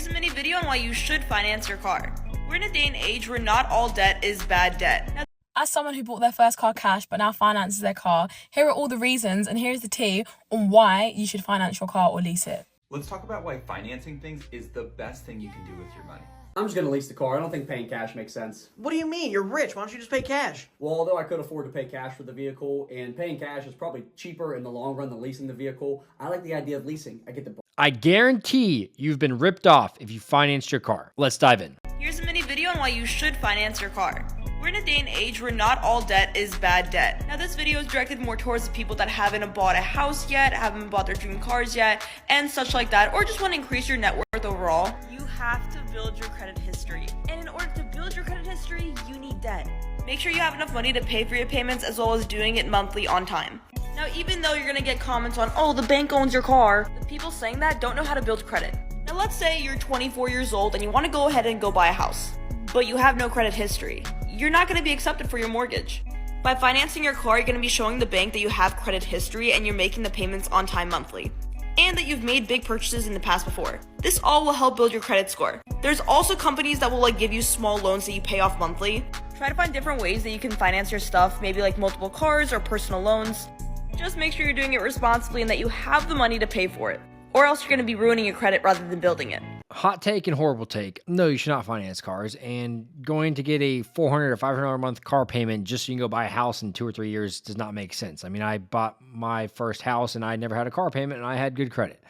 Here's a mini video on why you should finance your car. We're in a day and age where not all debt is bad debt. Now, as someone who bought their first car cash but now finances their car, here are all the reasons and here's the tea on why you should finance your car or lease it. Let's talk about why financing things is the best thing you can do with your money. I'm just gonna lease the car. I don't think paying cash makes sense. What do you mean? You're rich. Why don't you just pay cash? Well, although I could afford to pay cash for the vehicle, and paying cash is probably cheaper in the long run than leasing the vehicle, I like the idea of leasing. I get to. I guarantee you've been ripped off if you financed your car. Let's dive in. here's a mini video on why you should finance your car. We're in a day and age where not all debt is bad debt. Now this video is directed more towards the people that haven't bought a house yet, haven't bought their dream cars yet, and such like that, or just want to increase your net worth overall. You have to build your credit history. And in order to build your credit history, you need debt. Make sure you have enough money to pay for your payments as well as doing it monthly on time. Now even though you're gonna get comments on, oh, the bank owns your car, the people saying that don't know how to build credit. Now let's say you're 24 years old and you want to go ahead and go buy a house, but you have no credit history. You're not going to be accepted for your mortgage. By financing your car, you're going to be showing the bank that you have credit history and you're making the payments on time monthly, and that you've made big purchases in the past before. This all will help build your credit score. There's also companies that will give you small loans that you pay off monthly. Try to find different ways that you can finance your stuff, maybe multiple cars or personal loans. Just make sure you're doing it responsibly and that you have the money to pay for it, or else you're going to be ruining your credit rather than building it. Hot take and horrible take. No, you should not finance cars. And going to get a $400 or $500 a month car payment just so you can go buy a house in 2 or 3 years does not make sense. I mean, I bought my first house and I never had a car payment and I had good credit.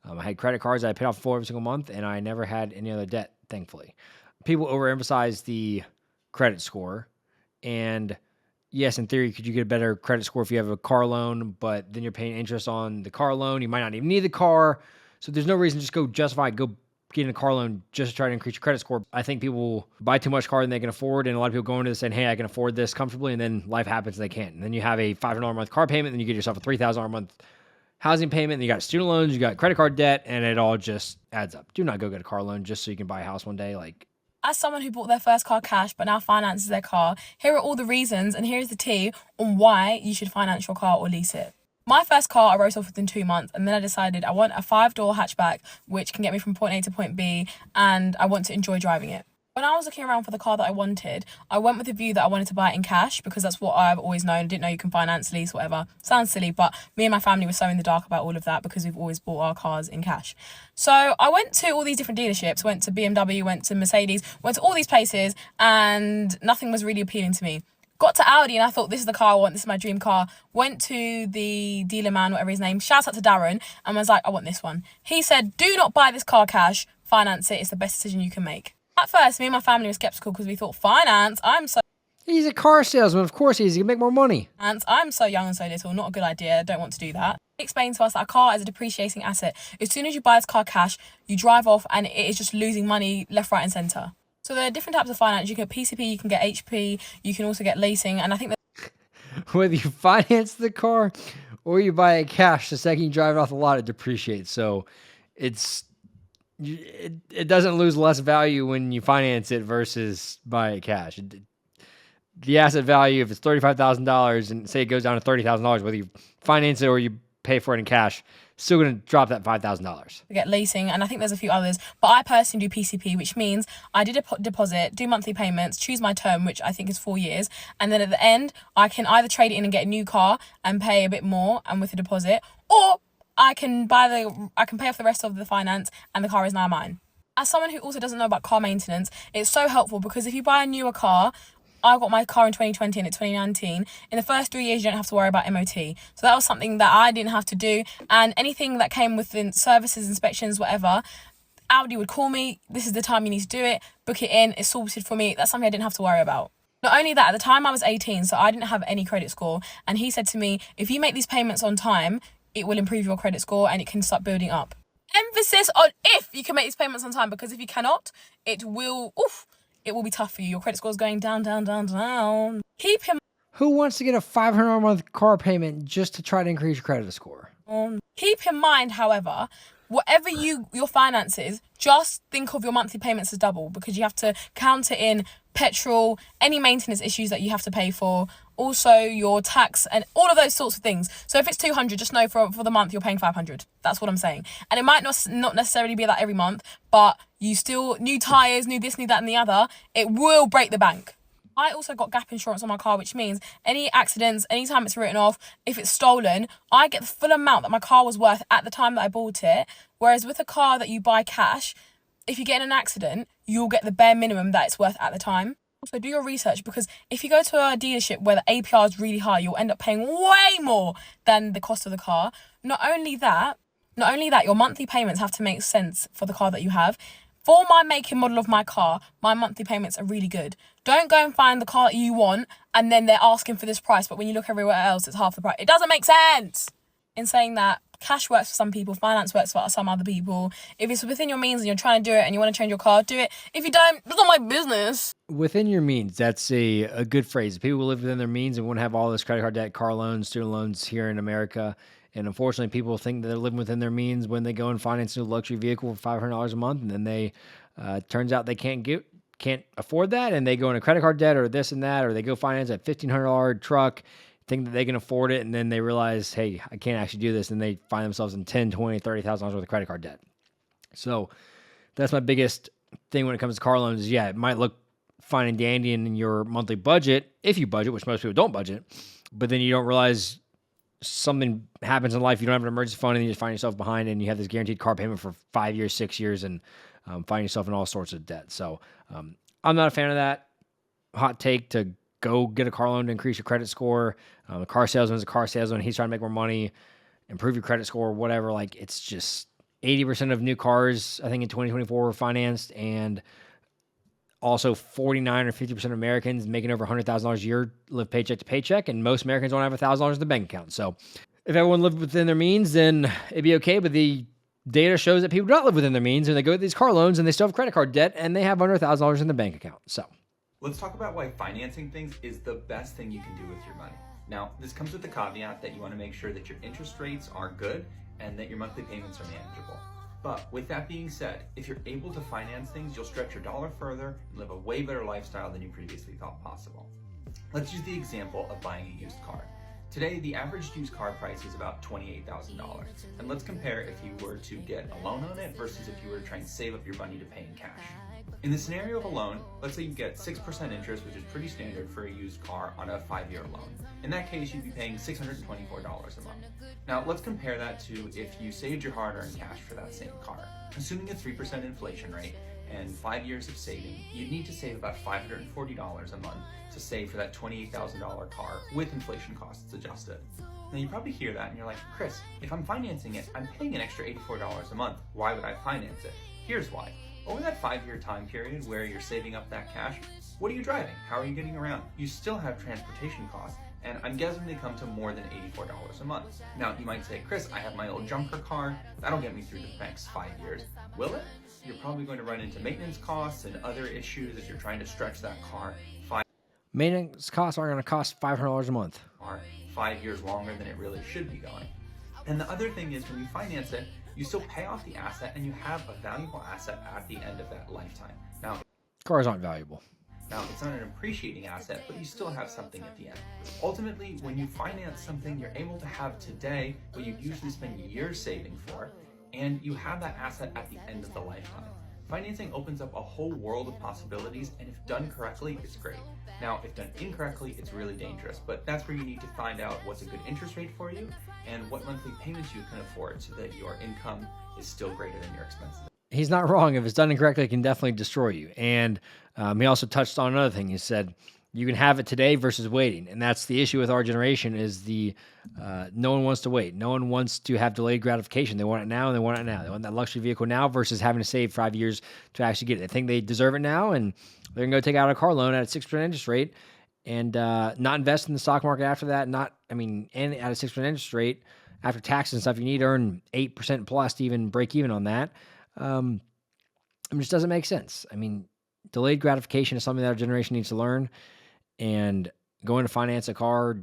I had credit cards I paid off full every single month and I never had any other debt, thankfully. People overemphasize the credit score. And yes, in theory, could you get a better credit score if you have a car loan, but then you're paying interest on the car loan. You might not even need the car. So there's no reason to just go getting a car loan just to try to increase your credit score. I think people buy too much car than they can afford, and a lot of people go into this saying, hey, I can afford this comfortably, and then life happens and they can't. And then you have a $500 a month car payment, then you get yourself a $3,000 a month housing payment, then you got student loans, you got credit card debt, and it all just adds up. Do not go get a car loan just so you can buy a house one day. As someone who bought their first car cash but now finances their car, here are all the reasons and here's the tea on why you should finance your car or lease it. My first car I wrote off within 2 months, and then I decided I want a 5-door hatchback which can get me from point A to point B, and I want to enjoy driving it. When I was looking around for the car that I wanted, I went with the view that I wanted to buy it in cash because that's what I've always known. I didn't know you can finance, lease, whatever. Sounds silly, but me and my family were so in the dark about all of that because we've always bought our cars in cash. So I went to all these different dealerships, went to BMW, went to Mercedes, went to all these places, and nothing was really appealing to me. Got to Audi and I thought, this is the car I want, this is my dream car. Went to the dealer man, whatever his name, shout out to Darren, and was like, I want this one. He said, do not buy this car cash, finance it, it's the best decision you can make. At first, me and my family were skeptical because we thought, finance, He's a car salesman, of course he can make more money. I'm so young and so little, not a good idea, don't want to do that. He explained to us that a car is a depreciating asset. As soon as you buy this car cash, you drive off and it is just losing money left, right and centre. So there are different types of finance. You can get PCP, you can get HP, you can also get leasing, and I think that whether you finance the car or you buy it cash, the second you drive it off the lot, it depreciates. So it doesn't lose less value when you finance it versus buy it cash. The asset value, if it's $35,000 and say it goes down to $30,000, whether you finance it or you pay for it in cash, still going to drop that $5,000. Get leasing, and I think there's a few others, but I personally do PCP, which means I did a deposit, do monthly payments, choose my term, which I think is 4 years, and then at the end, I can either trade it in and get a new car and pay a bit more and with a deposit, or I can pay off the rest of the finance and the car is now mine. As someone who also doesn't know about car maintenance, it's so helpful because if you buy a newer car, I got my car in 2020 and it's 2019. In the first 3 years, you don't have to worry about MOT. So that was something that I didn't have to do. And anything that came within services, inspections, whatever, Audi would call me. This is the time you need to do it. Book it in. It's sorted for me. That's something I didn't have to worry about. Not only that, at the time I was 18, so I didn't have any credit score. And he said to me, if you make these payments on time, it will improve your credit score and it can start building up. Emphasis on if you can make these payments on time, because if you cannot, it will be tough for you. Your credit score is going down, down, down, down. Who wants to get a $500 a month car payment just to try to increase your credit score? Keep in mind, however, whatever your finances, just think of your monthly payments as double because you have to counter in petrol, any maintenance issues that you have to pay for, also your tax and all of those sorts of things. So if it's 200, just know for the month you're paying 500. That's what I'm saying. And it might not necessarily be that every month, but you still, new tyres, new this, new that and the other, it will break the bank. I also got gap insurance on my car, which means any accidents, anytime it's written off, if it's stolen, I get the full amount that my car was worth at the time that I bought it. Whereas with a car that you buy cash, if you get in an accident, you'll get the bare minimum that it's worth at the time. Also, do your research, because if you go to a dealership where the APR is really high, you'll end up paying way more than the cost of the car. Not only that, your monthly payments have to make sense for the car that you have. For my make and model of my car, my monthly payments are really good. Don't go and find the car that you want and then they're asking for this price, but when you look everywhere else, it's half the price. It doesn't make sense. In saying that, cash works for some people, finance works for some other people. If it's within your means and you're trying to do it and you want to change your car, do it. If you don't, it's not my business. Within your means, that's a good phrase. People who live within their means and won't have all this credit card debt, car loans, student loans here in America. And unfortunately, people think that they're living within their means when they go and finance a luxury vehicle for $500 a month, and then they turns out they can't afford that, and they go into credit card debt or this and that, or they go finance a $1,500 truck, think that they can afford it, and then they realize, hey, I can't actually do this, and they find themselves in $10,000, $20,000, $30,000 worth of credit card debt. So that's my biggest thing when it comes to car loans is, yeah, it might look fine and dandy in your monthly budget, if you budget, which most people don't budget, but then you don't realize something happens in life, you don't have an emergency fund, and you just find yourself behind, and you have this guaranteed car payment for 5 years, 6 years, and find yourself in all sorts of debt. So I'm not a fan of that. Hot take to go get a car loan to increase your credit score. The car salesman's a car salesman. He's trying to make more money, improve your credit score, whatever. Like, it's just 80% of new cars, I think, in 2024 were financed, and also 49 or 50% of Americans making over $100,000 a year live paycheck to paycheck, and most Americans don't have $1,000 in the bank account. So if everyone lived within their means, then it'd be okay, but the data shows that people don't live within their means, and they go get these car loans, and they still have credit card debt, and they have under $1,000 in the bank account. So let's talk about why financing things is the best thing you can do with your money. Now, this comes with the caveat that you want to make sure that your interest rates are good and that your monthly payments are manageable. But with that being said, if you're able to finance things, you'll stretch your dollar further and live a way better lifestyle than you previously thought possible. Let's use the example of buying a used car. Today, the average used car price is about $28,000. And let's compare if you were to get a loan on it versus if you were to try and save up your money to pay in cash. In the scenario of a loan, let's say you get 6% interest, which is pretty standard for a used car on a 5-year loan. In that case, you'd be paying $624 a month. Now, let's compare that to if you saved your hard-earned cash for that same car. Assuming a 3% inflation rate and 5 years of saving, you'd need to save about $540 a month to save for that $28,000 car with inflation costs adjusted. Now, you probably hear that and you're like, Chris, if I'm financing it, I'm paying an extra $84 a month. Why would I finance it? Here's why. Over that 5-year time period where you're saving up that cash, what are you driving? How are you getting around? You still have transportation costs, and I'm guessing they come to more than $84 a month. Now, you might say, Chris, I have my old junker car. That'll get me through the next 5 years. Will it? You're probably going to run into maintenance costs and other issues as you're trying to stretch that car. maintenance costs are going to cost $500 a month. 5 years longer than it really should be going. And the other thing is, when you finance it, you still pay off the asset and you have a valuable asset at the end of that lifetime. Now, cars aren't valuable. Now, it's not an appreciating asset, but you still have something at the end. Ultimately, when you finance something, you're able to have today what you usually spend years saving for, and you have that asset at the end of the lifetime. Financing opens up a whole world of possibilities, and if done correctly, it's great. Now, if done incorrectly, it's really dangerous, but that's where you need to find out what's a good interest rate for you and what monthly payments you can afford so that your income is still greater than your expenses. He's not wrong. If it's done incorrectly, it can definitely destroy you. And he also touched on another thing. He said, you can have it today versus waiting. And that's the issue with our generation is no one wants to wait. No one wants to have delayed gratification. They want it now and they want it now. They want that luxury vehicle now versus having to save 5 years to actually get it. They think they deserve it now and they're going to go take out a car loan at a 6% interest rate and not invest in the stock market after that. And at a 6% interest rate after taxes and stuff, you need to earn 8% plus to even break even on that. It just doesn't make sense. I mean, delayed gratification is something that our generation needs to learn. And going to finance a car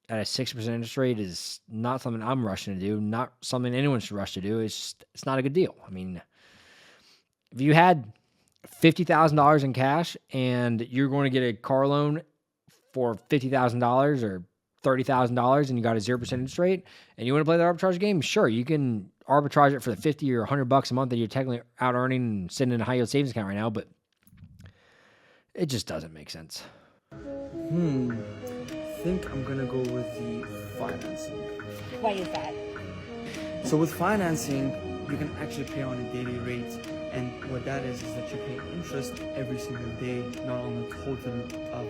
at a 6% interest rate is not something I'm rushing to do, not something anyone should rush to do. It's not a good deal. I mean, if you had $50,000 in cash and you're going to get a car loan for $50,000 or $30,000 and you got a 0% interest rate and you want to play the arbitrage game, sure, you can arbitrage it for the 50 or $100 a month that you're technically out earning and sitting in a high yield savings account right now, but it just doesn't make sense. I think I'm gonna go with the financing. Why is that? So with financing, you can actually pay on a daily rate, and what that is that you pay interest every single day, not on the total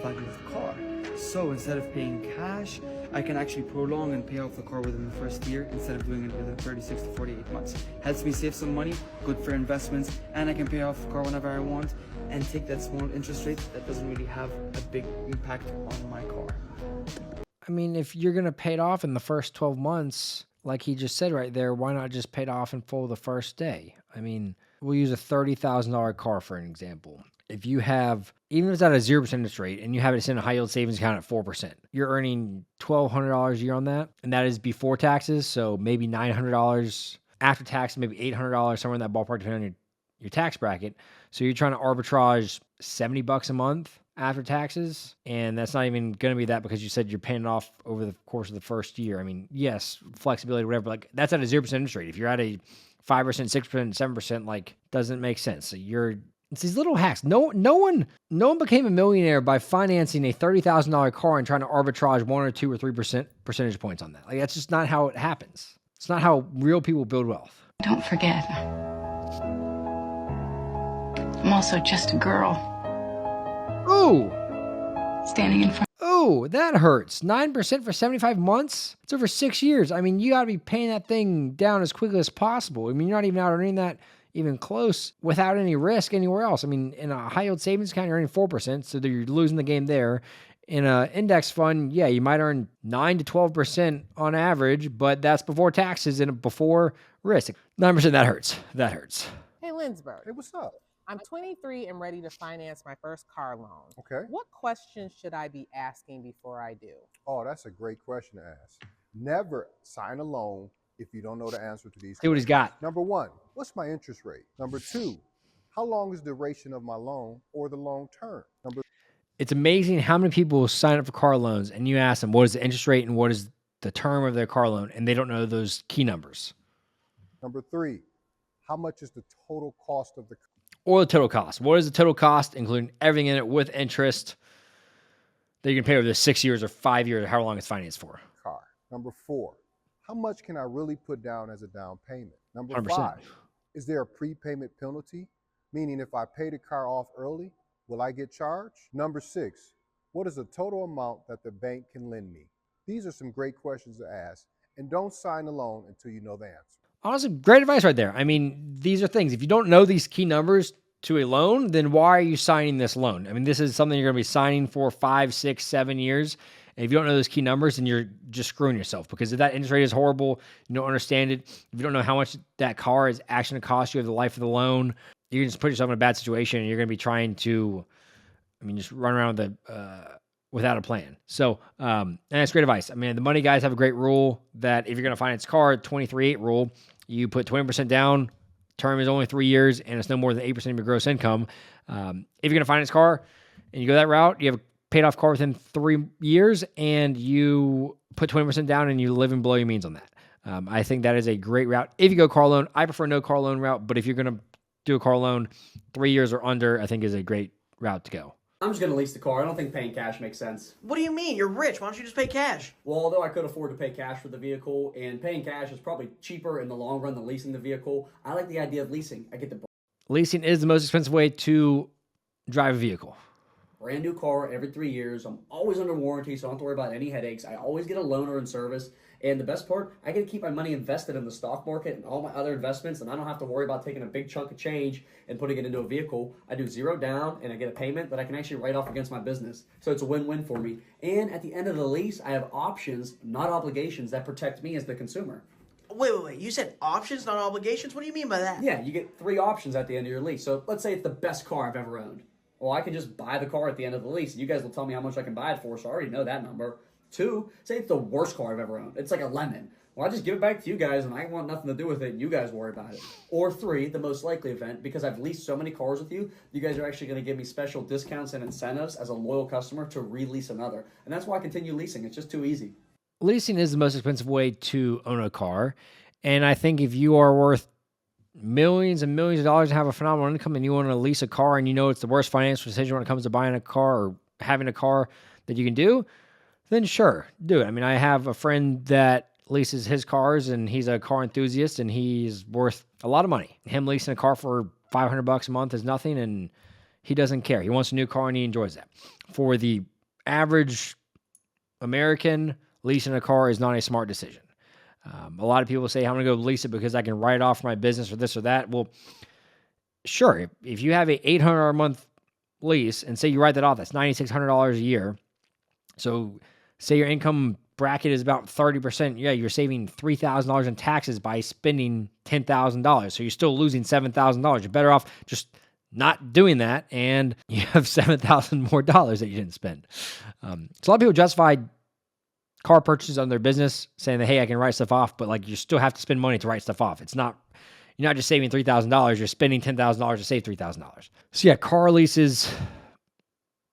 value of the car. So instead of paying cash, I can actually prolong and pay off the car within the first year instead of doing it within 36 to 48 months. Helps me save some money, good for investments, and I can pay off the car whenever I want and take that small interest rate that doesn't really have a big impact on my car. I mean, if you're going to pay it off in the first 12 months, like he just said right there, why not just pay it off in full the first day? I mean, we'll use a $30,000 car for an example. If you have, even if it's at a 0% interest rate and you have it in a high yield savings account at 4%, you're earning $1,200 a year on that. And that is before taxes. So maybe $900 after tax, maybe $800, somewhere in that ballpark, depending on your tax bracket. So you're trying to arbitrage $70 a month after taxes. And that's not even going to be that because you said you're paying it off over the course of the first year. I mean, yes, flexibility, whatever, but like that's at a 0% interest rate. If you're at a 5%, 6%, 7%, like doesn't make sense. So it's these little hacks. No one became a millionaire by financing a $30,000 car and trying to arbitrage 1 or 2 or 3% percentage points on that. Like that's just not how it happens. It's not how real people build wealth. Don't forget, I'm also just a girl. Ooh, Standing in front. ooh, that hurts. 9% for 75 months? It's over 6 years. I mean, you got to be paying that thing down as quickly as possible. I mean, you're not even out earning that even close without any risk anywhere else. I mean, in a high yield savings account, you're earning 4%, so you're losing the game there. In an index fund, yeah, you might earn 9 to 12% on average, but that's before taxes and before risk. 9%, that hurts. That hurts. Hey, Lindsberg. Hey, what's up? I'm 23 and ready to finance my first car loan. Okay. What questions should I be asking before I do? Oh, that's a great question to ask. Never sign a loan if you don't know the answer to these. See what he's got. Number one, what's my interest rate? Number two, how long is the duration of my loan or the loan term? It's amazing how many people sign up for car loans and you ask them what is the interest rate and what is the term of their car loan, and they don't know those key numbers. Number three, how much is the total cost of the car? Or the total cost. What is the total cost, including everything in it with interest that you can pay over the 6 years or 5 years or however long it's financed for? Number four, how much can I really put down as a down payment? Number 100%. five, is there a prepayment penalty? Meaning if I pay the car off early, will I get charged? Number six, what is the total amount that the bank can lend me? These are some great questions to ask, and don't sign a loan until you know the answer. Honestly, great advice right there. I mean, these are things. If you don't know these key numbers to a loan, then why are you signing this loan? I mean, this is something you're going to be signing for 5, 6, 7 years. And if you don't know those key numbers, then you're just screwing yourself, because if that interest rate is horrible, you don't understand it. If you don't know how much that car is actually going to cost you over the life of the loan, you're just put yourself in a bad situation, and you're going to be trying to, just run around with without a plan. So, and that's great advice. I mean, the money guys have a great rule that if you're going to finance a car, 23-8 rule, you put 20% down, term is only 3 years, and it's no more than 8% of your gross income. If you're going to finance a car and you go that route, you have a paid off car within 3 years, and you put 20% down and you live and below your means on that. I think that is a great route. If you go car loan, I prefer no car loan route, but if you're going to do a car loan, 3 years or under, I think is a great route to go. I'm just going to lease the car. I don't think paying cash makes sense. What do you mean? You're rich. Why don't you just pay cash? Well, although I could afford to pay cash for the vehicle, and paying cash is probably cheaper in the long run than leasing the vehicle, I like the idea of leasing. I get the Leasing is the most expensive way to drive a vehicle. brand new car every 3 years. I'm always under warranty, so I don't have to worry about any headaches. I always get a loaner in service. And the best part, I get to keep my money invested in the stock market and all my other investments, and I don't have to worry about taking a big chunk of change and putting it into a vehicle. I do zero down, and I get a payment that I can actually write off against my business. So it's a win-win for me. And at the end of the lease, I have options, not obligations, that protect me as the consumer. Wait. You said options, not obligations? What do you mean by that? Yeah, you get 3 options at the end of your lease. So let's say it's the best car I've ever owned. Well, I can just buy the car at the end of the lease. You guys will tell me how much I can buy it for, so I already know that number. 2, say it's the worst car I've ever owned. It's like a lemon. Well, I just give it back to you guys, and I want nothing to do with it, and you guys worry about it. Or 3, the most likely event, because I've leased so many cars with you, you guys are actually going to give me special discounts and incentives as a loyal customer to release another. And that's why I continue leasing. It's just too easy. Leasing is the most expensive way to own a car. And I think if you are worth millions and millions of dollars and have a phenomenal income and you want to lease a car and you know it's the worst financial decision when it comes to buying a car or having a car that you can do, then sure, do it. I mean, I have a friend that leases his cars and he's a car enthusiast and he's worth a lot of money. Him leasing a car for $500 a month is nothing and he doesn't care. He wants a new car and he enjoys that. For the average American, leasing a car is not a smart decision. A lot of people say, I'm going to go lease it because I can write it off for my business or this or that. Well, sure. If you have a $800 a month lease and say you write that off, that's $9,600 a year. So say your income bracket is about 30%. Yeah, you're saving $3,000 in taxes by spending $10,000. So you're still losing $7,000. You're better off just not doing that, and you have $7,000 more dollars that you didn't spend. So a lot of people justify car purchases on their business saying that, hey, I can write stuff off, but like you still have to spend money to write stuff off. It's not, you're not just saving $3,000, you're spending $10,000 to save $3,000. So yeah, car leases,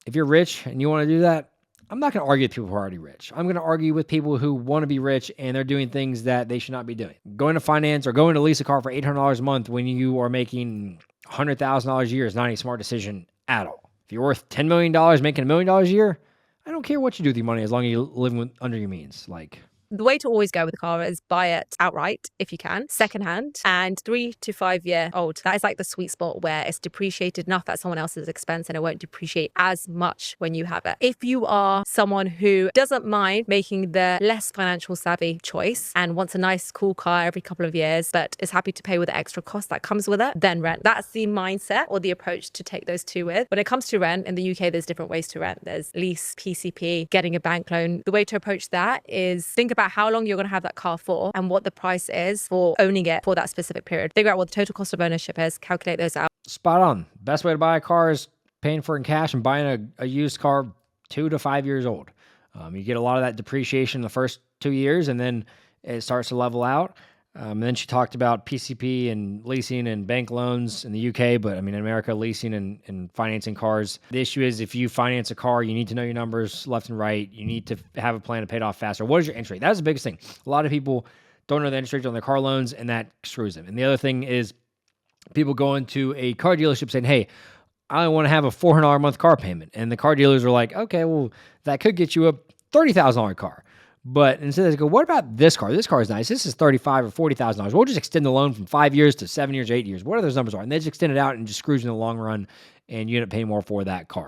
if you're rich and you want to do that, I'm not going to argue with people who are already rich. I'm going to argue with people who want to be rich and they're doing things that they should not be doing. Going to finance or going to lease a car for $800 a month when you are making $100,000 a year is not a smart decision at all. If you're worth $10 million, making $1 million a year, I don't care what you do with your money as long as you live under your means. Like, the way to always go with a car is buy it outright if you can, secondhand, and 3 to 5 year old. That is like the sweet spot where it's depreciated enough at someone else's expense and it won't depreciate as much when you have it. If you are someone who doesn't mind making the less financial savvy choice and wants a nice, cool car every couple of years, but is happy to pay with the extra cost that comes with it, then rent. That's the mindset or the approach to take those two with. When it comes to rent in the UK, there's different ways to rent. There's lease, PCP, getting a bank loan. The way to approach that is think about how long you're going to have that car for and what the price is for owning it for that specific period. Figure out what the total cost of ownership is, calculate those out. Spot on. Best way to buy a car is paying for it in cash and buying a used car 2 to 5 years old. You get a lot of that depreciation in the first 2 years and then it starts to level out. And then she talked about PCP and leasing and bank loans in the UK, but I mean, in America, leasing and financing cars. The issue is if you finance a car, you need to know your numbers left and right. You need to have a plan to pay it off faster. What is your interest rate? That's the biggest thing. A lot of people don't know the interest rate on their car loans, and that screws them. And the other thing is people go into a car dealership saying, hey, I want to have a $400 a month car payment. And the car dealers are like, okay, well, that could get you a $30,000 car. But instead they go, what about this car? This car is nice. This is $35,000 or $40,000. We'll just extend the loan from 5 years to 7 years, 8 years. What are those numbers are? And they just extend it out and just screws you in the long run, and you end up paying more for that car.